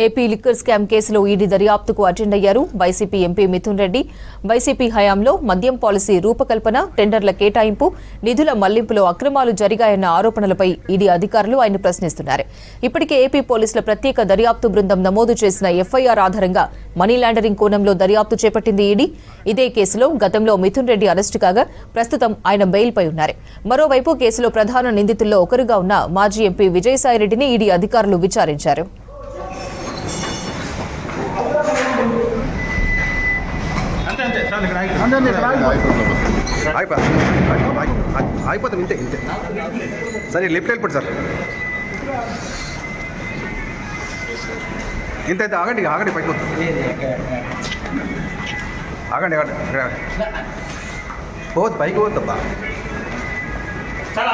AP liquor scam కేసులో ED దర్యాప్తుకు attend అయ్యారు YCP MP Mithun Reddy. YCP హయాంలో మద్యం పాలసీ రూపకల్పన, టెండర్ల కేటాయింపు, నిధుల మళ్లింపులో అక్రమాలు జరిగాయన్న ఆరోపణలపై ఈడీ అధికారులు ఆయన ప్రశ్నిస్తున్నారు. ఇప్పటికే ఏపీ పోలీసుల ప్రత్యేక దర్యాప్తు బృందం నమోదు చేసిన ఎఫ్ఐఆర్ ఆధారంగా మనీ లాండరింగ్ కోణంలో దర్యాప్తు చేపట్టింది ఈడీ. ఇదే కేసులో గతంలో మిథున్ రెడ్డి అరెస్టు కాగా ప్రస్తుతం ఆయన బెయిల్పై ఉన్నారు. మరోవైపు కేసులో ప్రధాన నిందితుల్లో ఒకరుగా ఉన్న మాజీ ఎంపీ విజయసాయిరెడ్డిని ఈడీ అధికారులు విచారించారు. అయిపోతాం ఇంతే ఇంతే సరే లెఫ్ట్ వెళ్ళిపోండి సార్ ఇంత అయితే ఆగండి ఆగండి పైకి ఆగండి ఆగండి పోవద్దు పైకి పోవద్దబ్బా చాలా